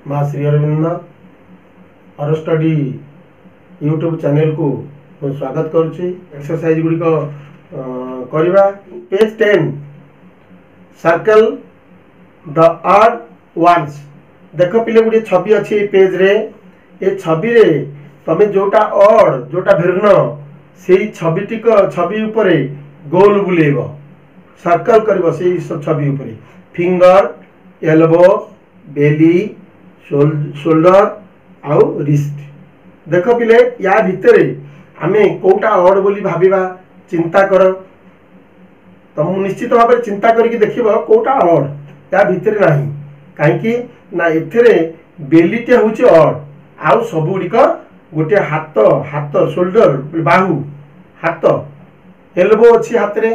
माँ श्री अरविंद और study YouTube channel को मैं स्वागत करुच्ची। एक्सरसाइज गुड़िक करवा। Page 10 circle the odd ones. देख पिले गोटे छवि अच्छी पेज रे। ये छवि रे तमे जोटा ऑड जोटा भिन्न से छवि उपरे गोल बुलेब सर्कल कर छवि उपरे फिंगर एल्बो बेली शोल्डर आउ रिस्ट। देख पिले या भितर आमे कोटा ऑड बोली भाविबा चिंता कर। तुम निश्चित भाव चिंता करके देखिबो कोटा ऑड या भितर नाही काहेकि ना एथरे बेलीटे होची ऑड आउ सब गुड़िक गोटे हाथ हाथ शोल्डर बाहु हाथ एल्बो अच्छी हाथ रे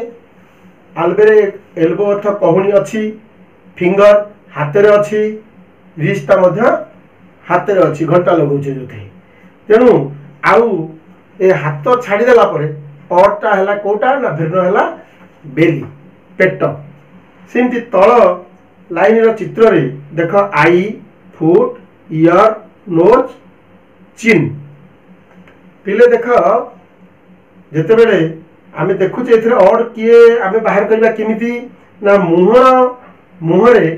आलबेरे एल्बो अर्थ कहूनी अच्छी फिंगर हाथ रे अच्छी रिस्टा मध्य हाथ रे अच्छी घंटा लगौछे जो थे। तेणु आउ ए हाथ छाड़ीदेला परे ऑडटा हैला कोटा ना भिन्न हैला बेली पेट। सेमती तल लाइन रो चित्र रे देख आई फुट ईयर नोज चिन। पिले देख जेते बेले आमे देखुचे एथरे ऑड किए आमे बाहर करबा केमिति ना मुहरे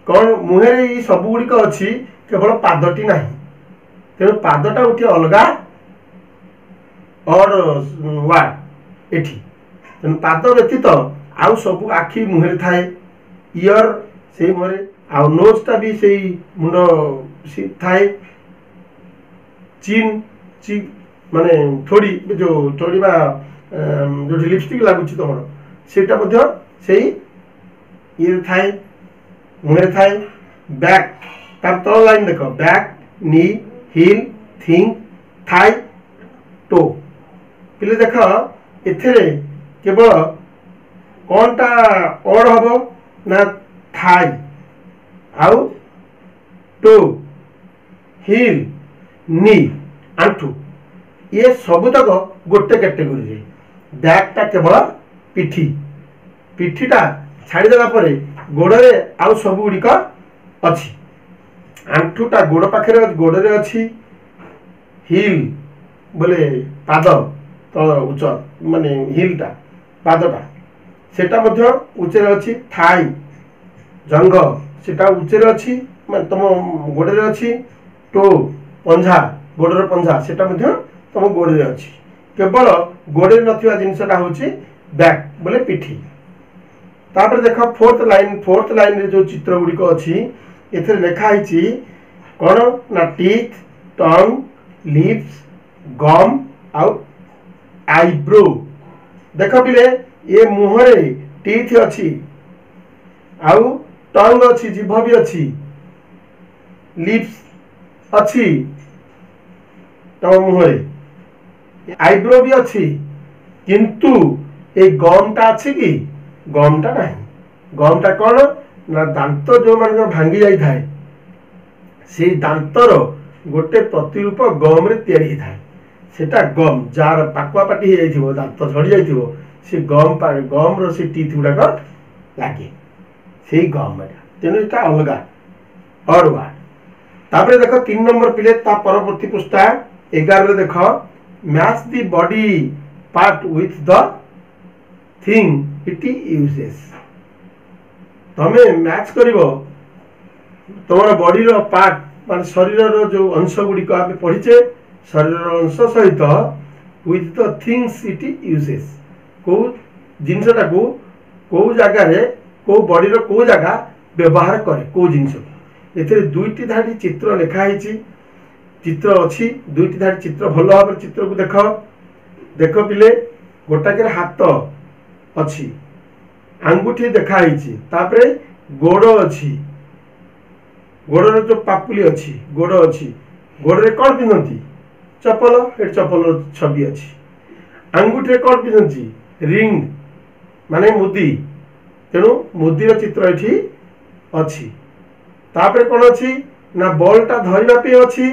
कौन मुहरे ये सब गुड़िक अच्छी केवल पादटी ना तेणु पादटा उठी अलगा और वार्ड एठी तेणु पाद व्यतीत आउ सब आखि मुहरे थाए ईयर से मुहरे आउ नोजटा भी से मुंड थाए चिन ची माने थोड़ी जो थोड़ीबा जो लिपस्टिक लागुची तुम से ये थाए मुहरे थाए। बैक तार तल लाइन देख बैक नी हिल थिंग थाई टो। पिले देख एथेरे केवल कौनटा ऑड हबो ना थाई आउ टो हिल नी आंठू ये सबुतक गोटे कैटेगोरी रे। बैकटा केवल पिठी पिठीटा छाड़ीदेला परे गोड़े आउ सब गुड़िक अच्छी आंठूटा गोड़ पाखे गोड़े अच्छी हिल बोले पाद तल उच्च माने हिलटा पादटा सेटा मध्य उच्चे अच्छी थाई जंग सेटा उच्चे अच्छी माने तुम गोड़े अच्छी टो पंजा गोड़र पंजा सेटा मध्य तुम गोड़े अच्छी केवल गोड़े नथिबा जिनसटा होची बैक बोले पिठी। तापर देख फोर्थ लाइन रे जो चित्र गुड़िक अच्छी एथे लिखा है कौन ना टीथ टंग लिप्स गम आउ आईब्रो। देख पिले ये मुहरे टीथ अच्छी आउ टंग अच्छी जीभ भी अच्छी लिप्स अच्छी तम मुहरे आईब्रो भी अच्छी किंतु ए गमटा अच्छी कि गमटा ना गमटा कौन ना दांत जो मान भांगी जाई थाए से दांतर गोटे प्रतिरूप गम रे तैयारी थाए सेटा गम जार पाकुआ पाटी हो जाइथिबो दांत झड़ी जाइथिबो से गम रो से टीथ गुडाक लागे से गम एटा तेनु एटा अलगा और वा। तापरे देखो 3 नंबर पिले ता परवर्ती पृष्ठा 11 रे देखो match the body part with the thing it uses. तमे मैच करिवो तमर बॉडी रो पार्ट मान शरीर रो जो अंश गुड़िक आमे पढ़िचे शरीर रो अंश सहित with the things it uses को जिनसटा को जगह रे को बॉडी रो को जगह व्यवहार करे को जिनस एथिरे दुईटी धाडी चित्र लिखा है चित्र अच्छी दुईटी धाडी चित्र भल भाव चित्र को देख देख पिले गोटाके हाथ अच्छी आंगुठी देखाई तापरे गोड़ अच्छी गोड़ जो पापुली अच्छी गोड़ अच्छी गोड़े कौन पिंधती चपल ये चपल छवि अच्छी आंगुठी कौन पिंधती रिंग माने मुदी तेणु मुदीर चित्र ये अच्छी। तापरे कौन अच्छी ना बॉलटा धरवा पे अच्छी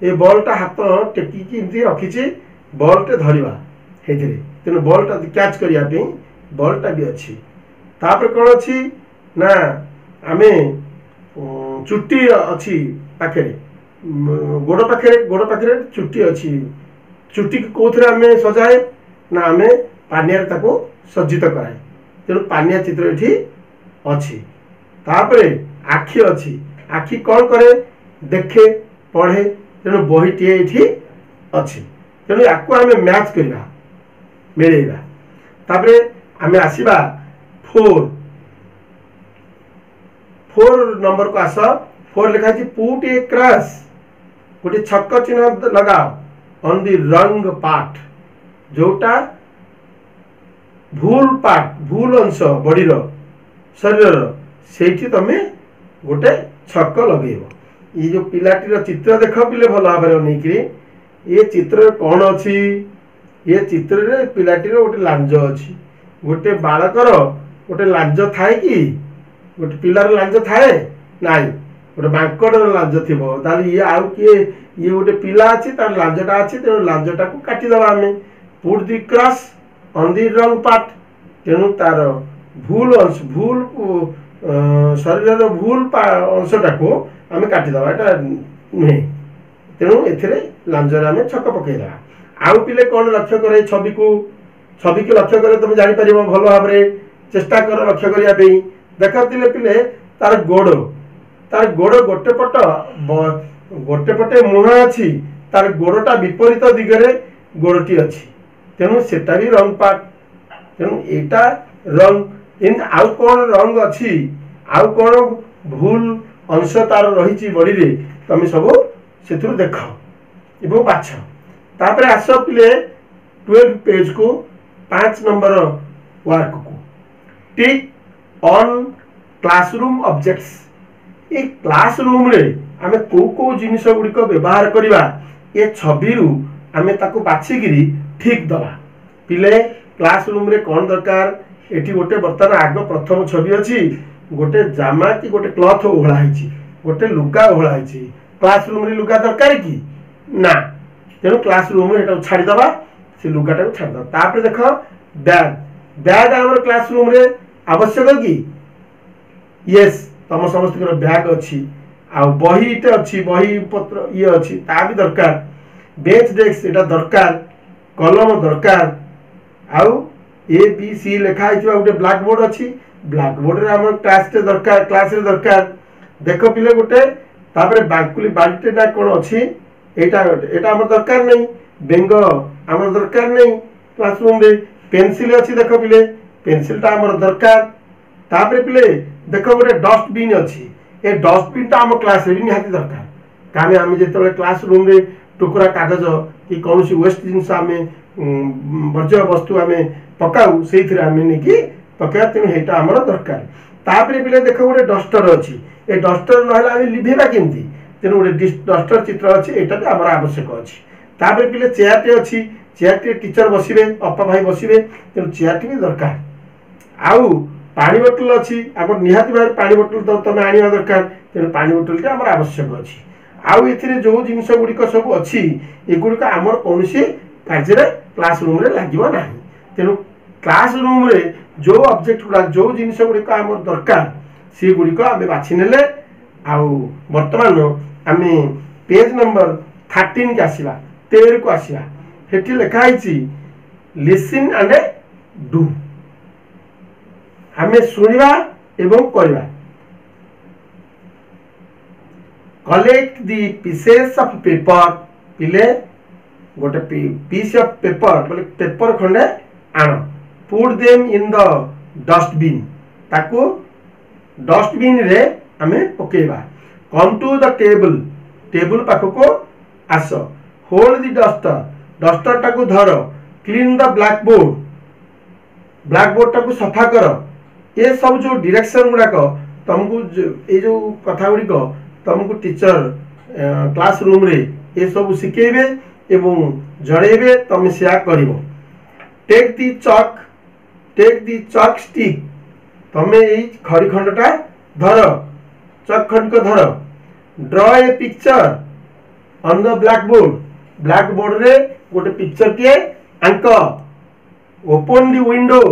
ये बॉलटा हाथ टेकिकी रखी बॉलटे धरवा तेणु बॉलटा कैच करने बॉलटा भी अच्छी। तापर कौन अच्छी ना आमे चुट्टी अच्छी पाखे गोड़ पाखे चुट्टी अच्छी चुट्टी कौन आम सजाए ना आम पानिया सज्जित कराए तेणु पानिया चित्र ये अच्छी तापर आखि अच्छी आखि कौन करे देखे पढ़े तेणु बहीटे ये अच्छी तेणु या आम मैच करवा मिलेगा तापर आम आसवा 4 नंबर को आस 4 लिखा पुट ए क्रॉस गोटे छक चिन्ह लगाओ ऑन दी रंग पार्ट जोटा भूल अंश बॉडी शरीर से तुम गोटे छक लगे ये जो पिलाटीर चित्र देख पिले भल भाव ये चित्र कौन अच्छी ये चित्र पिलाटीर गोटे लांज अच्छी गोटे बालकर गोटे लांज थाए कि गोटे पिलार लांज थाए नाई गोटे बांकड़ लांज थी ये आउ किए ये गोटे पिला अच्छी तार लांजटा अच्छी तेणु लांजटा को काटिदेवा आम put the cross on the रंग पार्ट तेणु तार भूल अंश भूल शरीर भूल अंशटा को आम काटिदेवा यहाँ नुहे तेणु ए लांजरे आम छक पकईदेवा आउ पिले कौन लक्ष्य करे छवि को लक्ष्य करे तुम जापर भल भाव चेष्टा कर लक्ष्य करने देख पिले तार गोड़ गोटे पटे मुहा अच्छी तार गोड़टा विपरीत दिगरे गोड़टी अच्छी तेणु सेटा भी रंग पार्ट तेणु एटा रंग इन आउ कौन रंग अच्छी आउ कौन भूल अंश तार रही बॉडी रे तुम सब से देख एवं बाछ तापर आस पिले 12 पेज को 5 नंबर वर्क को टिक ऑन क्लासरूम ऑब्जेक्ट्स ये क्लासरूम रे आमे को जिनिस गुड़िक व्यवहार करवा ये छवि आमे ताको बाछिकी ठीक दवा पिले क्लासरूम रे कौन दरकार एटी गोटे बर्तमान आग प्रथम छवि अच्छी गोटे जामा कि गोटे क्लथ ओहलाई गोटे लुगा ओहलाई क्लासरूम रे लुगा दरकार कि ना तेणु क्लासरूम रे छाड़ीदवा से लुगाटा को छाड़द तापर देख बैग बैग आम क्लासरूम रे आवश्यक कि यस तुम समस्त बैग अच्छी आ बही अच्छी बही पत्र ये अच्छी ता भी दरकार बेंच डेस्क एटा दरकार कलम दरकार आउ ए बी सी लिखाई गोटे ब्लैक बोर्ड अच्छी ब्लैक बोर्ड रे आम क्लास दरकार क्लास रे दरकार देख पिले गोटे तापर बांकुली बाल्टीटा कौन अच्छी एटा आम दरकार नहीं बेंग आम दरकार नहीं क्लासरूम रे पेंसिल अच्छी देख पिले पेंसिलटा आम दरकार तापर पिले देख गोटे डस्टबिन अच्छी ए डस्टबिन टा आम क्लास रे भी निहाती दरकार कारण आम जो क्लासरूम रे टुकड़ा कागज कि कौन वेस्ट जिनस आम वर्ज्य वस्तु आम पकाऊ से नहीं पकड़ा तेणु यहाँ आम दरकार तापर पिले देख गोटे डस्टर अच्छी ए डस्टर ना आम लिभेबा केमती तेणु गोटे डस्टर चित्र अच्छी यहाँ भी आम आवश्यक अच्छी तापर पिले चेयरटे अच्छी चेयरटे टीचर बसवे अपा भाई बसवे तेणु चेयरटी भी दरकार आउ पानी बोतल अच्छी आम निहाती भाव पानी बोतल तो तुम आने दरकार तेणु पानी बोतल आम आवश्यक अच्छी आउ ए जो जिनस गुड़िक सब अच्छी एगुड़िक आमर कौन कार्य क्लासरूम रे लगे ना तेणु क्लासरूम रे जो ऑब्जेक्ट गुड़ा जो जिनस गुड़िक आम दरकार सी गुड़िक आम बाछिने आउ बर्तमान आम पेज नंबर 13 के आसवा 13 को आसवा हेटी लिखाई लिसन एंड डू आम शुणा एवं करवा collect the pieces of paper पिले गोटे पीस ऑफ पेपर बोले पेपर खंडे आण put them in the dustbin ताको डस्टबिन रे आमे पकेबा come to the table table पाख को आस होल्ड द डस्टर डस्टर टाको धर क्लीन द ब्लैक बोर्ड टाको सफा कर ये सब जो डायरेक्शन गुड़ाक तुमको ये जो कथा गुड़िक तुमको टीचर क्लासरूम रे ये सब शिखेबे एवं जड़ेबे तुम से कर टेक दी चक स्टिक तुम ये खड़ी खंडटा धर चक खंड को धर draw a picture on the black board रे गोटे पिक्चर टे आंक ओपन दी विंडो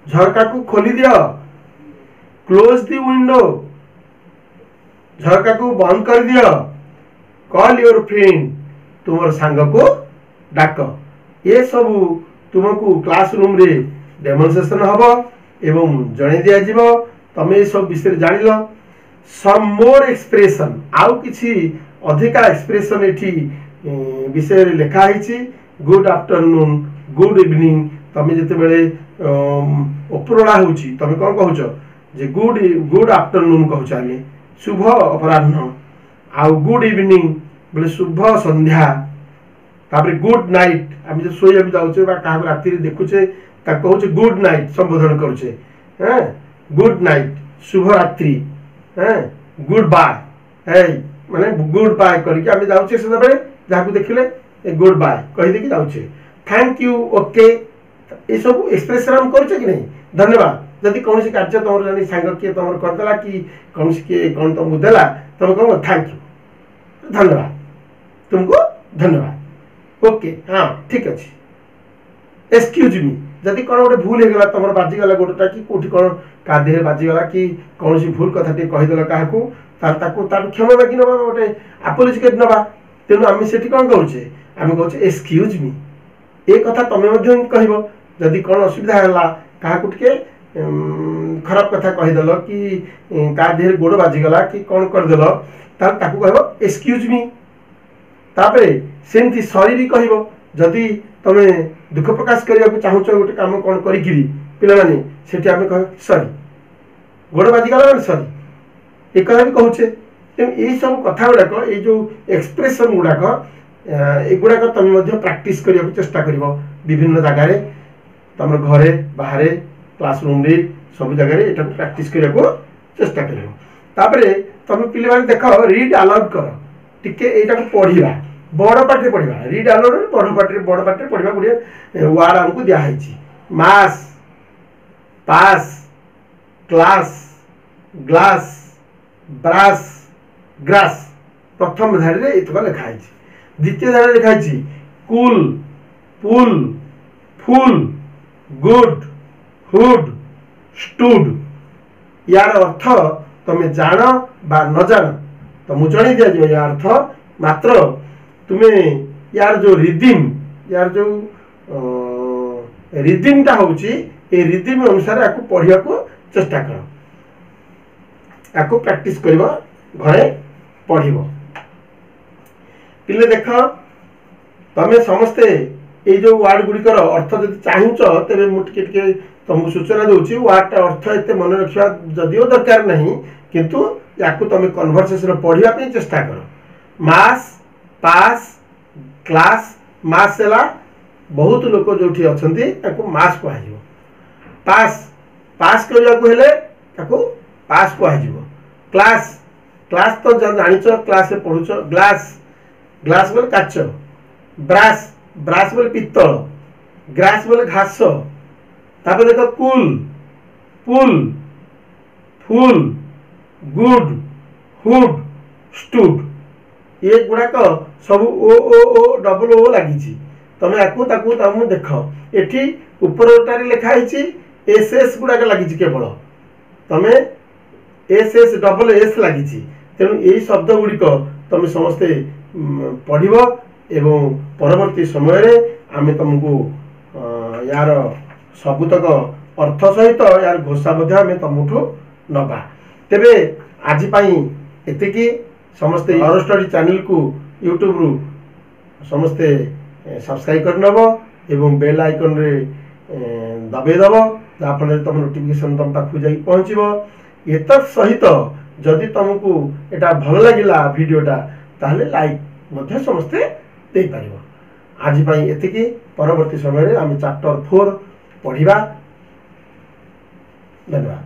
झरका को खोली दियो क्लोज दी विंडो झरका को बंद कर दियो, कॉल योर फ्रेंड, तुम सांग को डाक। ये सब तुमको क्लासरूम रे डेमोन्स्ट्रेशन हम एवं जन दिया जीवो, तमे ये सब विषय जान लो। सम मोर एक्सप्रेशन, आउ किछि अधिका एक्सप्रेशन एठी विषय रे लिखा है। गुड आफ्टरनून, गुड इवनिंग, तमे जते बेले उपरला होची तमे कोन कहउछ जे गुड गुड आफ्टरनून कहउछ, आमे शुभ अपराह्न, आउ गुड इवनिंग बोले शुभ संध्या, तापर गुड नाइट आमे जे सोया भी जाउछे बा का राति रे देखुछे ता कहउछे गुड नाइट संबोधन करूछे। हैं गुड नाइट शुभ रात्रि, हैं गुड बाय, है माने गुड बाय करके आमे जाउछे से बेले जाकू देखिले ए गुड बाय कहि देखि जाउछे। थैंक यू, ओके, ये सब एक्सप्रेशन हम करूछे कि नहीं, धन्यवाद। जदि कौन कार्य तुम जानी सांग किए तुम करदेला कि कौन किए कौन तुमको देला, तुम कह थैंक यू, धन्यवाद, तुमको धन्यवाद, ओके, हाँ ठीक अच्छे। एक्सक्यूज मी, जदि कौन गोटे भूल होगा तुम बाजिगला गोटेटा कि कौटी कौन का देह बाजिगला कि कौन भूल कथा कहीदेल क्या क्षमा मागि ना गोटे आपोलोजी कर ना, तेणु आम से कौन कहे आम कहे एक्सक्यूज मी, ये कथा तुम्हें कह जदि कौन असुविधा है क्या खराब कथा कहीदेल कि का देह गोड़ बाजिगला कि कौन करदेल ताकू कह एक्सक्यूज मी। तापर सेमती सॉरी भी कह, जदि तुम दुख प्रकाश करने को चाहूच गोटे कम कौन करी पिलाने से आम कह सॉरी, गोड़ बाजिगला मैंने सॉरी, एक कथा भी कहूचे। तेणु यही सब कथा गुड़ाक ये जो एक्सप्रेशन गुड़ाक एगुड़ाक तुम प्रैक्टिस करने को चेष्टा कर विभिन्न जगार, तुम घरे बाहर क्लासरूम रे सब जगह ये प्रैक्टिस करने को चेष्टा कर। तुम पे देख रीड अलाउड कर टिके एटा को पढ़ा बड़ पाटे पढ़ा, रीड अलाउड बड़ पाटे पढ़ा गोटे वार्ड आमको दिखाई मास, पास, क्लास, ग्लास, ब्रास, ग्रास, प्रथम धाड़ी में इतक लिखाई। द्वितीय धाड़ी लिखाई कूल, पुल, फुल, गुड, हुड, स्टूड। यार अर्थ तुम जान बा न जान तुमको जन दि यार अर्थ, मात्र तुम्हें यार जो रिदिम, यार जो रिदिमटा होची ए रिदिम अनुसार आपको पढ़िया को चेष्टा कर, आपको प्रैक्टिस करिवो घरे पढ़िवो। पिले देख तमें समस्ते ये जो वार्ड गुड़िकर अर्थ जब चाहूच तेरे मुझे तुमको सूचना दूसरी वार्डटा अर्थ एत मन रखा जदिव दरकार नहीं, किंतु या तुम कन्वर्सेशन पढ़ापी चेष्टा कर। मास, पास, क्लास, मास है बहुत लोक जो अच्छा मास कह, पास पास करने पास कह, क्लास क्लास तो जानिच क्लास पढ़ुच, ग्लास ग्लास बोले काच, ब्रास ब्रास बोले पित्तल, ग्रास बोले घास, तापर देख कूल, पुल, फुल, गुड, हुड, स्टूड, ये गुड़ाक सब ओ ओ ओ डबल ओ लगी। तुम आपको तुम देख ये ऊपर लिखाई एस एस गुड़ाक लगी, केवल तुम एस एस डबल एस लगी। तेणु यही शब्द गुड़िक तुम समस्ते पढ़ एवं परवर्ती समय आम तुमको यार सबुतक अर्थ सहित यार घोषा तुमठू नवा। तेबे आज एतिकी समस्ते और स्टडी चैनल को यूट्यूब रु समस्ते सब्सक्राइब कर नब एवं बेल आइकन रे दबे दब, जहाँफल तुम नोटिफिकेशन तुम पाखु जा पहुँचब। एत सहित जदि तुमको एटा भल लगिला वीडियोटा ताहले लाइक मध्य समस्ते दे पारिबो। आज एतिकी, परवर्ती समय आम चैप्टर 4 पढ़िबा। धन्यवाद।